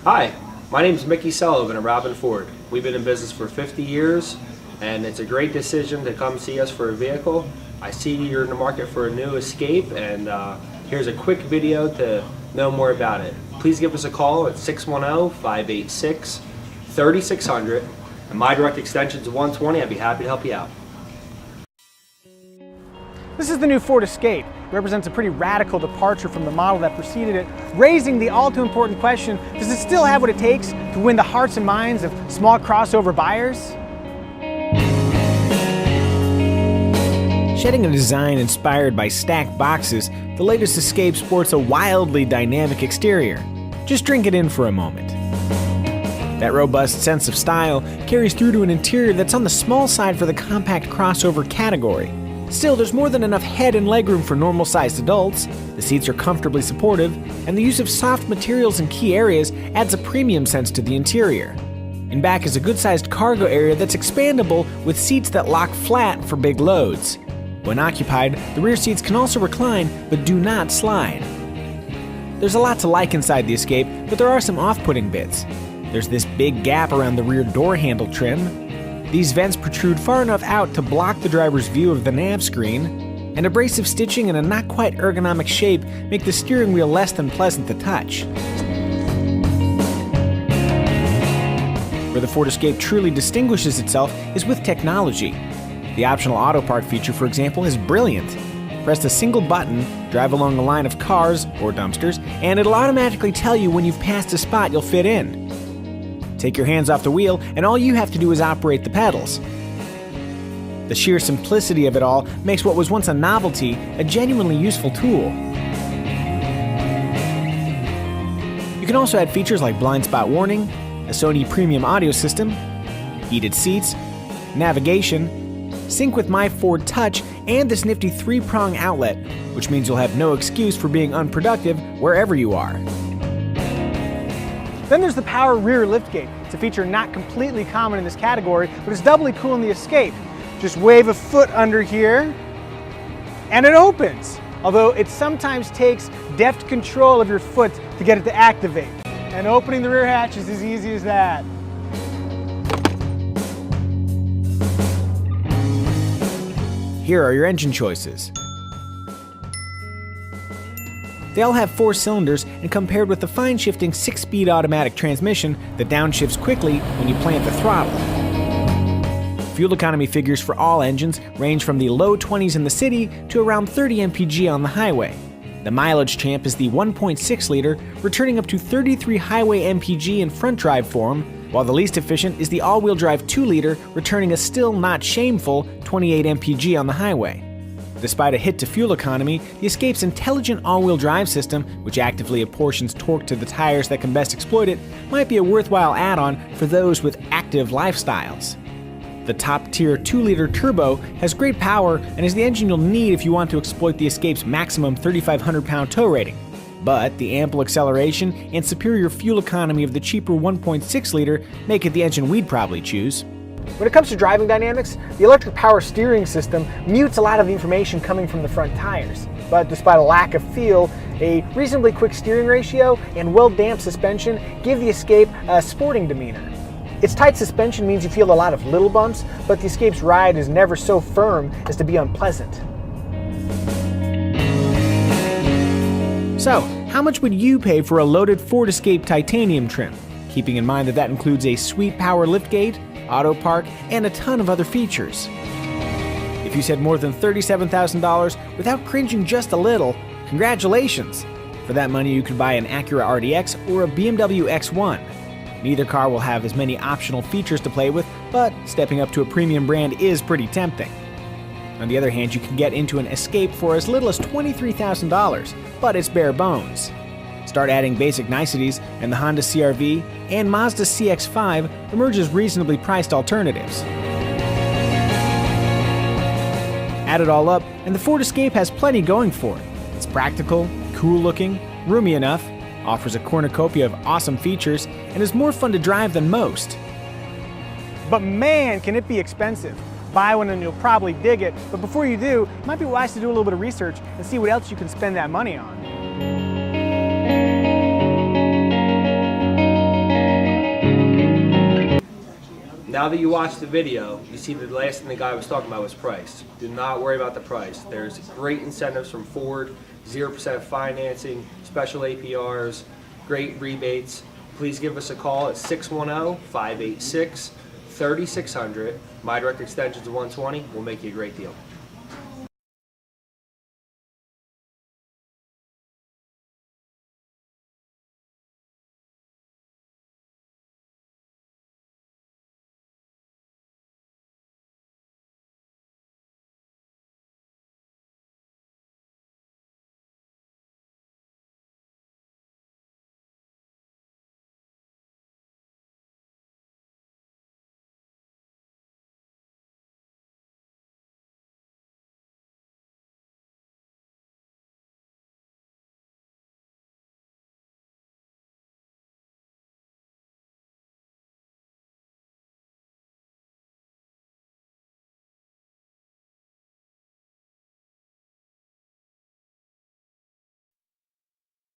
Hi, my name is Mickey Sullivan of Robin Ford. We've been in business for 50 years, and it's a great decision to come see us for a vehicle. I see you're in the market for a new Escape, and here's a quick video to know more about it. Please give us a call at 610-586-3600, and my direct extension is 120. I'd be happy to help you out. This is the new Ford Escape. It represents a pretty radical departure from the model that preceded it, raising the all too important question, does it still have what it takes to win the hearts and minds of small crossover buyers? Shedding a design inspired by stacked boxes, the latest Escape sports a wildly dynamic exterior. Just drink it in for a moment. That robust sense of style carries through to an interior that's on the small side for the compact crossover category. Still, there's more than enough head and legroom for normal-sized adults, the seats are comfortably supportive, and the use of soft materials in key areas adds a premium sense to the interior. In back is a good-sized cargo area that's expandable with seats that lock flat for big loads. When occupied, the rear seats can also recline, but do not slide. There's a lot to like inside the Escape, but there are some off-putting bits. There's this big gap around the rear door handle trim. These vents protrude far enough out to block the driver's view of the nav screen, and abrasive stitching and a not quite ergonomic shape make the steering wheel less than pleasant to touch. Where the Ford Escape truly distinguishes itself is with technology. The optional auto park feature, for example, is brilliant. Press a single button, drive along a line of cars or dumpsters, and it'll automatically tell you when you've passed a spot you'll fit in. Take your hands off the wheel, and all you have to do is operate the pedals. The sheer simplicity of it all makes what was once a novelty a genuinely useful tool. You can also add features like blind spot warning, a Sony premium audio system, heated seats, navigation, sync with My Ford Touch, and this nifty 3-prong outlet, which means you'll have no excuse for being unproductive wherever you are. Then there's the power rear liftgate. It's a feature not completely common in this category, but it's doubly cool in the Escape. Just wave a foot under here, and it opens. Although it sometimes takes deft control of your foot to get it to activate. And opening the rear hatch is as easy as that. Here are your engine choices. They all have 4 cylinders and come paired with the fine-shifting 6-speed automatic transmission that downshifts quickly when you plant the throttle. Fuel economy figures for all engines range from the low 20s in the city to around 30 mpg on the highway. The mileage champ is the 1.6-liter, returning up to 33 highway mpg in front drive form, while the least efficient is the all-wheel drive 2-liter, returning a still not shameful 28 mpg on the highway. Despite a hit to fuel economy, the Escape's intelligent all-wheel drive system, which actively apportions torque to the tires that can best exploit it, might be a worthwhile add-on for those with active lifestyles. The top-tier 2-liter turbo has great power and is the engine you'll need if you want to exploit the Escape's maximum 3,500-pound tow rating. But the ample acceleration and superior fuel economy of the cheaper 1.6-liter make it the engine we'd probably choose. When it comes to driving dynamics, the electric power steering system mutes a lot of the information coming from the front tires. But despite a lack of feel, a reasonably quick steering ratio and well-damped suspension give the Escape a sporting demeanor. Its tight suspension means you feel a lot of little bumps, but the Escape's ride is never so firm as to be unpleasant. So, how much would you pay for a loaded Ford Escape titanium trim? Keeping in mind that includes a sweet power liftgate, auto park, and a ton of other features. If you said more than $37,000 without cringing just a little, congratulations! For that money you could buy an Acura RDX or a BMW X1. Neither car will have as many optional features to play with, but stepping up to a premium brand is pretty tempting. On the other hand, you can get into an Escape for as little as $23,000, but it's bare bones. Start adding basic niceties, and the Honda CR-V and Mazda CX-5 emerge as reasonably priced alternatives. Add it all up, and the Ford Escape has plenty going for it. It's practical, cool-looking, roomy enough, offers a cornucopia of awesome features, and is more fun to drive than most. But man, can it be expensive. Buy one and you'll probably dig it, but before you do, it might be wise to do a little bit of research and see what else you can spend that money on. Now that you watch the video, you see the last thing the guy was talking about was price. Do not worry about the price. There's great incentives from Ford, 0% financing, special APRs, great rebates. Please give us a call at 610-586-3600. My direct extension is 120. We'll make you a great deal.